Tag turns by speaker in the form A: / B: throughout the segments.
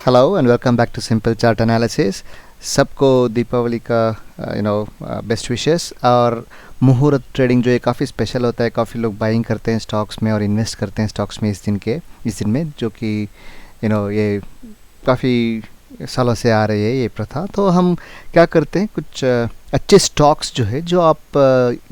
A: Hello and welcome back to simple chart analysis. सबको दीपावली का best wishes. और मुहूर्त ट्रेडिंग जो है काफ़ी स्पेशल होता है। काफ़ी लोग बाइंग करते हैं स्टॉक्स में और इन्वेस्ट करते हैं स्टॉक्स में इस दिन में, जो कि ये काफ़ी सालों से आ रही है ये प्रथा। तो हम क्या करते हैं, कुछ अच्छे स्टॉक्स जो है जो आप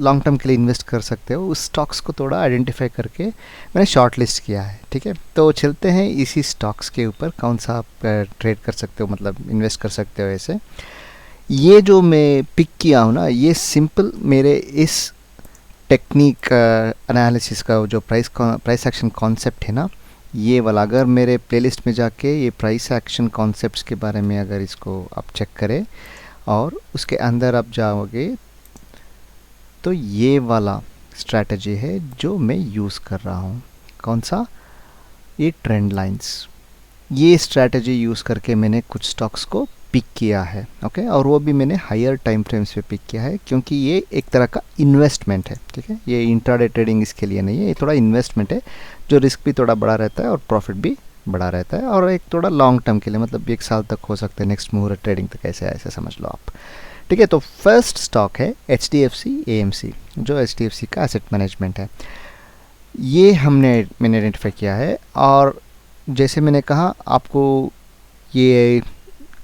A: लॉन्ग टर्म के लिए इन्वेस्ट कर सकते हो, उस स्टॉक्स को थोड़ा आइडेंटिफाई करके मैंने शॉर्ट लिस्ट किया है। ठीक है, तो चलते हैं इसी स्टॉक्स के ऊपर कौन सा आप ट्रेड कर सकते हो, मतलब इन्वेस्ट कर सकते हो। ऐसे ये जो मैं पिक किया हूँ ना, ये सिंपल मेरे इस टेक्निक एनालिसिस का जो प्राइस एक्शन कॉन्सेप्ट है ना, ये वाला अगर मेरे प्लेलिस्ट में जाके ये प्राइस एक्शन कॉन्सेप्ट्स के बारे में अगर इसको आप चेक करें और उसके अंदर आप जाओगे तो ये वाला स्ट्रैटेजी है जो मैं यूज़ कर रहा हूँ। कौन सा? ये ट्रेंड लाइंस। ये स्ट्रैटेजी यूज़ करके मैंने कुछ स्टॉक्स को पिक किया है। ओके, और वो भी मैंने हायर टाइम फ्रेम्स पे पिक किया है, क्योंकि ये एक तरह का इन्वेस्टमेंट है। ठीक है, ये इंट्राडे ट्रेडिंग इसके लिए नहीं है, ये थोड़ा इन्वेस्टमेंट है जो रिस्क भी थोड़ा बड़ा रहता है और प्रॉफिट भी बड़ा रहता है, और एक थोड़ा लॉन्ग टर्म के लिए, मतलब 1 साल तक हो सकता है, नेक्स्ट मुहूर्त ट्रेडिंग तक ऐसे समझ लो आप। ठीक है, तो फर्स्ट स्टॉक है HDFC AMC, जो HDFC का एसेट मैनेजमेंट है। ये मैंने आइडेंटिफाई किया है। और जैसे मैंने कहा, आपको ये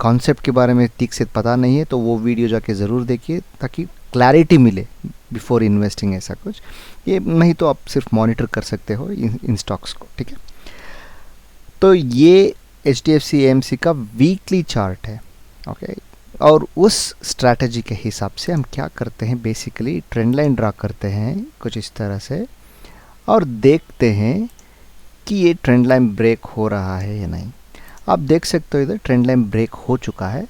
A: कॉन्सेप्ट के बारे में ठीक से पता नहीं है तो वो वीडियो जाके ज़रूर देखिए, ताकि क्लैरिटी मिले बिफोर इन्वेस्टिंग। ऐसा कुछ ये नहीं तो आप सिर्फ मॉनिटर कर सकते हो इन स्टॉक्स को। ठीक है, तो ये HDFC AMC का वीकली चार्ट है। ओके, और उस स्ट्रैटेजी के हिसाब से हम क्या करते हैं, बेसिकली ट्रेंड लाइन ड्रा करते हैं कुछ इस तरह से, और देखते हैं कि ये ट्रेंड लाइन ब्रेक हो रहा है या नहीं। आप देख सकते हो इधर ट्रेंड लाइन ब्रेक हो चुका है,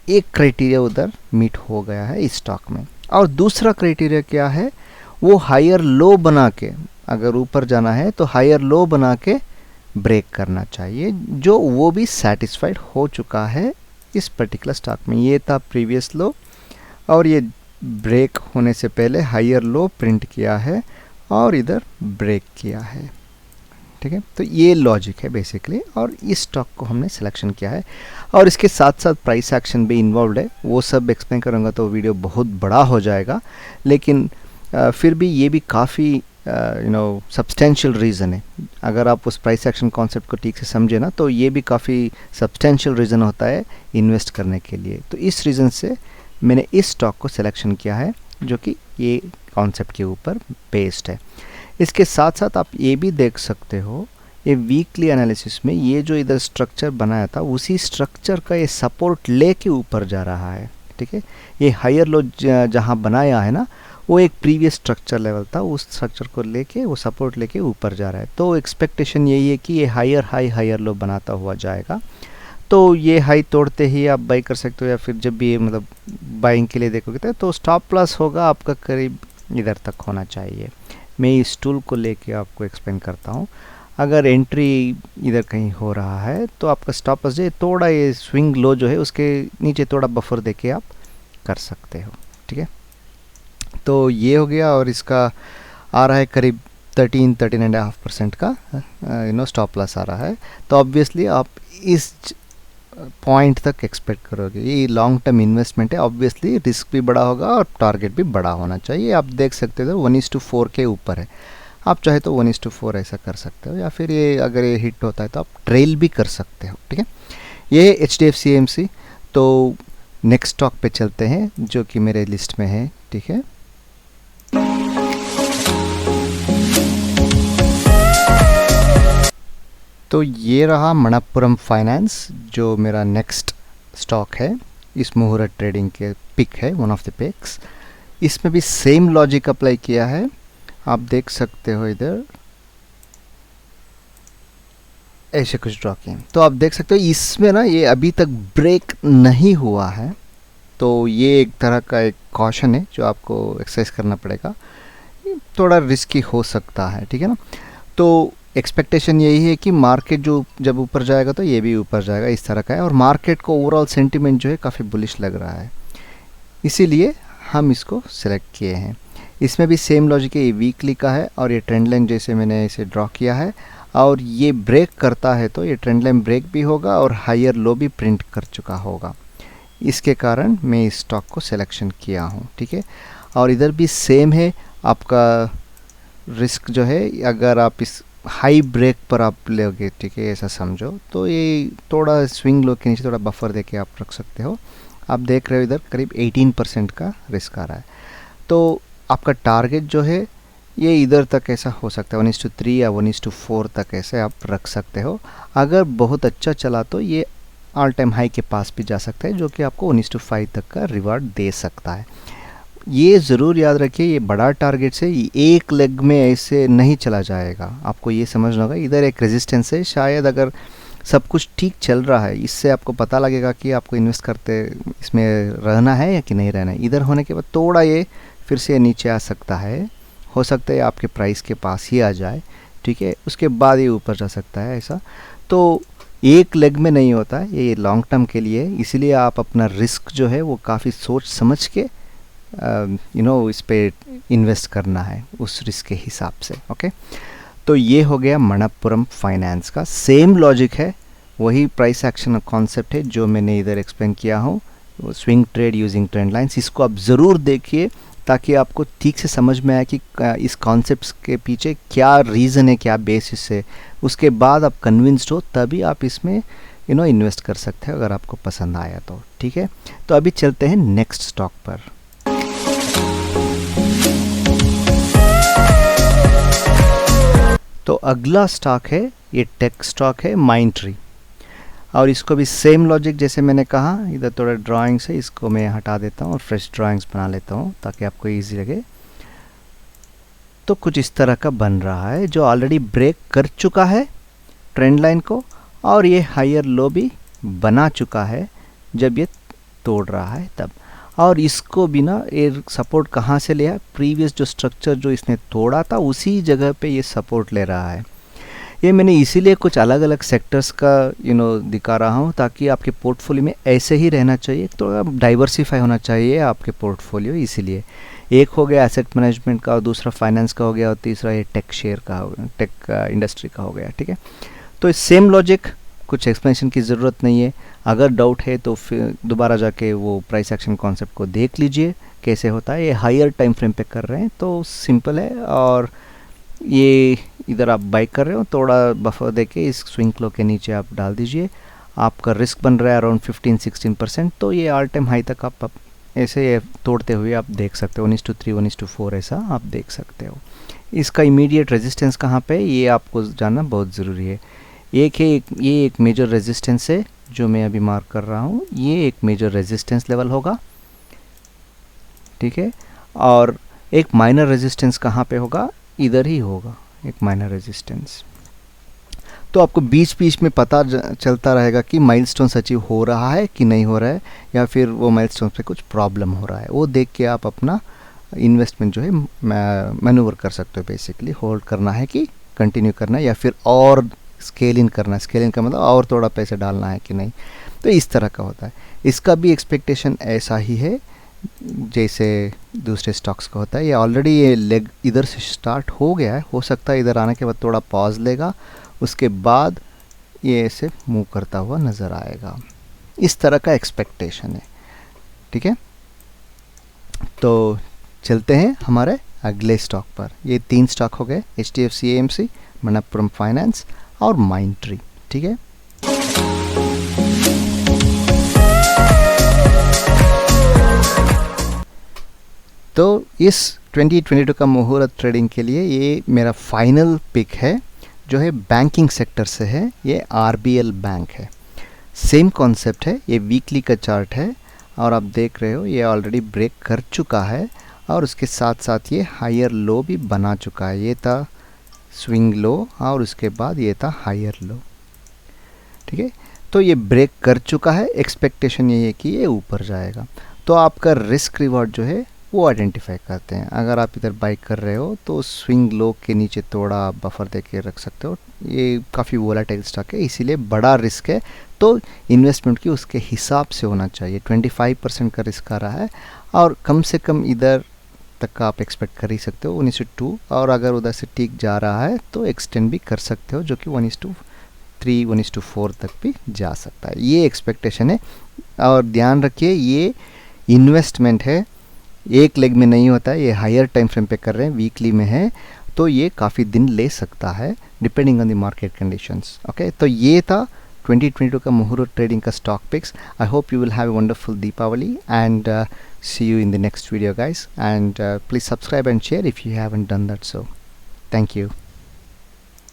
A: एक क्राइटेरिया उधर मीट हो गया है इस स्टॉक में। और दूसरा क्राइटेरिया क्या है, वो हायर लो बना के, अगर ऊपर जाना है तो हायर लो बना के ब्रेक करना चाहिए, जो वो भी सेटिस्फाइड हो चुका है इस पर्टिकुलर स्टॉक में। ये था प्रीवियस लो, और ये ब्रेक होने से पहले हायर लो प्रिंट किया है और इधर ब्रेक किया है। ठीक है, तो ये लॉजिक है बेसिकली, और इस स्टॉक को हमने सिलेक्शन किया है। और इसके साथ साथ प्राइस एक्शन भी इन्वॉल्व है, वो सब एक्सप्लेन करूँगा तो वीडियो बहुत बड़ा हो जाएगा, लेकिन फिर भी ये भी काफ़ी सब्सटेंशियल रीज़न है। अगर आप उस प्राइस एक्शन कॉन्सेप्ट को ठीक से समझे ना, तो ये भी काफ़ी सब्सटेंशियल रीज़न होता है इन्वेस्ट करने के लिए। तो इस रीज़न से मैंने इस स्टॉक को सिलेक्शन किया है, जो कि ये कॉन्सेप्ट के ऊपर बेस्ड है। इसके साथ साथ आप ये भी देख सकते हो, ये वीकली एनालिसिस में ये जो इधर स्ट्रक्चर बनाया था, उसी स्ट्रक्चर का ये सपोर्ट लेके ऊपर जा रहा है। ठीक है, ये हायर लो जहाँ बनाया है ना, वो एक प्रीवियस स्ट्रक्चर लेवल था, उस स्ट्रक्चर को लेके वो सपोर्ट लेके ऊपर जा रहा है। तो एक्सपेक्टेशन यही है कि ये हायर लो बनाता हुआ जाएगा। तो ये हाई तोड़ते ही आप बाई कर सकते हो, या फिर जब भी मतलब बाइंग के लिए देखोगे तो स्टॉप लॉस होगा आपका करीब इधर तक होना चाहिए। मैं इस टूल को लेके आपको एक्सप्लेन करता हूँ। अगर एंट्री इधर कहीं हो रहा है तो आपका स्टॉप लॉस जो है थोड़ा, ये स्विंग लो जो है उसके नीचे थोड़ा बफर देके आप कर सकते हो। ठीक है, तो ये हो गया, और इसका आ रहा है करीब 13.5% का स्टॉप लॉस आ रहा है। तो ऑब्वियसली आप इस पॉइंट तक एक्सपेक्ट करोगे, ये लॉन्ग टर्म इन्वेस्टमेंट है, ऑब्वियसली रिस्क भी बड़ा होगा और टारगेट भी बड़ा होना चाहिए। आप देख सकते हो 1:4 के ऊपर है, आप चाहे तो 1:4 ऐसा कर सकते हो, या फिर ये अगर ये हिट होता है तो आप ट्रेल भी कर सकते हो। ठीक है, ये HDFC AMC। तो नेक्स्ट स्टॉक पे चलते हैं जो कि मेरे लिस्ट में है। ठीक है, तो ये रहा मनप्पुरम फाइनेंस, जो मेरा नेक्स्ट स्टॉक है, इस मुहूर्त ट्रेडिंग के पिक है, वन ऑफ द पिक्स। इसमें भी सेम लॉजिक अप्लाई किया है, आप देख सकते हो इधर ऐसे कुछ ड्रॉ किए। तो आप देख सकते हो इसमें ना, ये अभी तक ब्रेक नहीं हुआ है, तो ये एक तरह का एक कॉशन है जो आपको एक्सरसाइज करना पड़ेगा, थोड़ा रिस्की हो सकता है। ठीक है ना, तो एक्सपेक्टेशन यही है कि मार्केट जो जब ऊपर जाएगा तो ये भी ऊपर जाएगा, इस तरह का है। और मार्केट को ओवरऑल सेंटीमेंट जो है काफ़ी बुलिश लग रहा है, इसीलिए हम इसको सिलेक्ट किए हैं। इसमें भी सेम लॉजिक है, ये वीकली का है और ये ट्रेंड लाइन जैसे मैंने इसे ड्रॉ किया है। और ये ब्रेक करता है तो ये ट्रेंड लाइन ब्रेक भी होगा और हायर लो भी प्रिंट कर चुका होगा। इसके कारण मैं इस स्टॉक को सिलेक्शन किया हूँ, ठीक है। और इधर भी सेम है, आपका रिस्क जो है अगर आप इस हाई ब्रेक पर आप लोगे, ठीक है, ऐसा समझो, तो ये थोड़ा स्विंग लो के नीचे थोड़ा बफर देके आप रख सकते हो। आप देख रहे हो इधर करीब 18% का रिस्क आ रहा है। तो आपका टारगेट जो है ये इधर तक ऐसा हो सकता है, 1:3 या 1:4 तक ऐसे आप रख सकते हो। अगर बहुत अच्छा चला तो ये ऑल टाइम हाई के पास भी जा सकता है, जो कि आपको 1:5 तक का रिवार्ड दे सकता है। ये ज़रूर याद रखिए, ये बड़ा टारगेट से एक लेग में ऐसे नहीं चला जाएगा, आपको ये समझना होगा। इधर एक रेजिस्टेंस है, शायद अगर सब कुछ ठीक चल रहा है, इससे आपको पता लगेगा कि आपको इन्वेस्ट करते इसमें रहना है या कि नहीं रहना है। इधर होने के बाद थोड़ा ये फिर से नीचे आ सकता है, हो सकता है आपके प्राइस के पास ही आ जाए, ठीक है, उसके बाद ये ऊपर जा सकता है ऐसा। तो एक लेग में नहीं होता है, ये लॉन्ग टर्म के लिए, इसलिए आप अपना रिस्क जो है वो काफ़ी सोच समझ के इस पे इन्वेस्ट करना है उस रिस्क के हिसाब से। ओके, तो ये हो गया मनप्पुरम फाइनेंस का। सेम लॉजिक है, वही प्राइस एक्शन कॉन्सेप्ट है जो मैंने इधर एक्सप्लेन किया हूँ, swing trade using trend lines. इसको आप ज़रूर देखिए ताकि आपको ठीक से समझ में आए कि इस कॉन्सेप्ट्स के पीछे क्या रीज़न है, क्या बेसिस है। उसके बाद आप कन्विंस्ड हो तभी आप इसमें इन्वेस्ट कर सकते हैं, अगर आपको पसंद आया तो, ठीक है। तो अभी चलते हैं नेक्स्ट स्टॉक पर। तो अगला स्टॉक है, ये टेक स्टॉक है, माइंडट्री। और इसको भी सेम लॉजिक जैसे मैंने कहा, इधर थोड़ा ड्राइंग्स है, इसको मैं हटा देता हूँ और फ्रेश ड्राइंग्स बना लेता हूँ ताकि आपको इजी लगे। तो कुछ इस तरह का बन रहा है, जो ऑलरेडी ब्रेक कर चुका है ट्रेंड लाइन को, और ये हायर लो भी बना चुका है जब ये तोड़ रहा है तब। और इसको भी ना ये सपोर्ट कहाँ से लिया, प्रीवियस जो स्ट्रक्चर जो इसने तोड़ा था उसी जगह पे ये सपोर्ट ले रहा है। ये मैंने इसीलिए कुछ अलग अलग सेक्टर्स का दिखा रहा हूँ ताकि आपके पोर्टफोलियो में ऐसे ही रहना चाहिए, थोड़ा डाइवर्सिफाई होना चाहिए आपके पोर्टफोलियो। इसीलिए एक हो गया एसेट मैनेजमेंट का, और दूसरा फाइनेंस का हो गया, और तीसरा ये टेक शेयर का हो गया, टेक इंडस्ट्री का हो गया, ठीक है। तो सेम लॉजिक, कुछ एक्सप्लेनेशन की ज़रूरत नहीं है। अगर डाउट है तो फिर दोबारा जाके वो प्राइस एक्शन कॉन्सेप्ट को देख लीजिए कैसे होता है। ये हायर टाइम फ्रेम पे कर रहे हैं तो सिंपल है, और ये इधर आप बाई कर रहे हो, थोड़ा बफर देके इस स्विंग लो के नीचे आप डाल दीजिए। आपका रिस्क बन रहा है अराउंड 15-16%, तो ये ऑल टाइम हाई तक आप ऐसे तोड़ते हुए आप देख सकते हो, 1:3 1:4 ऐसा आप देख सकते हो। इसका इमीडिएट रेजिस्टेंस कहाँ पे है ये आपको जानना बहुत ज़रूरी है। ये एक मेजर रेजिस्टेंस है जो मैं अभी मार्क कर रहा हूँ, ये एक मेजर रेजिस्टेंस लेवल होगा, ठीक है। और एक माइनर रेजिस्टेंस कहाँ पे होगा, इधर ही होगा एक माइनर रेजिस्टेंस। तो आपको बीच बीच में पता चलता रहेगा कि माइलस्टोन्स अचीव हो रहा है कि नहीं हो रहा है, या फिर वो माइलस्टोन्स पे कुछ प्रॉब्लम हो रहा है। वो देख के आप अपना इन्वेस्टमेंट जो है मैनूवर कर सकते हो। बेसिकली होल्ड करना है कि कंटिन्यू करना है, या फिर और स्केल इन करना है। स्केल इन का मतलब और थोड़ा पैसे डालना है कि नहीं, तो इस तरह का होता है। इसका भी एक्सपेक्टेशन ऐसा ही है जैसे दूसरे स्टॉक्स का होता है। ये ऑलरेडी ये लेग इधर से स्टार्ट हो गया है, हो सकता है इधर आने के बाद थोड़ा पॉज लेगा, उसके बाद ये ऐसे मूव करता हुआ नज़र आएगा। इस तरह का एक्सपेक्टेशन है, ठीक है। तो चलते हैं हमारे अगले स्टॉक पर। ये 3 स्टॉक हो गए, HDFC AMC, मनप्पुरम फाइनेंस और माइंडट्री, ठीक है। तो इस 2022 का मुहूर्त ट्रेडिंग के लिए ये मेरा फाइनल पिक है, जो है बैंकिंग सेक्टर से है। ये RBL बैंक है, सेम कॉन्सेप्ट है। ये वीकली का चार्ट है और आप देख रहे हो ये ऑलरेडी ब्रेक कर चुका है, और उसके साथ साथ ये हायर लो भी बना चुका है। ये था स्विंग लो और उसके बाद ये था हायर लो, ठीक है। तो ये ब्रेक कर चुका है, एक्सपेक्टेशन ये है कि ये ऊपर जाएगा। तो आपका रिस्क रिवॉर्ड जो है वो आइडेंटिफाई करते हैं। अगर आप इधर बाई कर रहे हो तो स्विंग लो के नीचे थोड़ा बफर दे के रख सकते हो। ये काफ़ी वोलेटाइल स्टॉक है, इसीलिए बड़ा रिस्क है, तो इन्वेस्टमेंट की उसके हिसाब से होना चाहिए। 25% का रिस्क आ रहा है, और कम से कम इधर तक का आप एक्सपेक्ट कर ही सकते हो 1:2, और अगर उधर से ठीक जा रहा है तो एक्सटेंड भी कर सकते हो, जो कि 1:3 1:4 तक भी जा सकता है। ये एक्सपेक्टेशन है। और ध्यान रखिए ये इन्वेस्टमेंट है, एक लेग में नहीं होता है, ये हायर टाइम फ्रेम पे कर रहे हैं, वीकली में है, तो ये काफ़ी दिन ले सकता है depending on the market conditions. Okay, तो ये था 2022 का मुहूर्त ट्रेडिंग का stock picks. I hope you will have a wonderful Deepavali, and see you in the next video, guys, and please subscribe and share if you haven't done that. So thank you.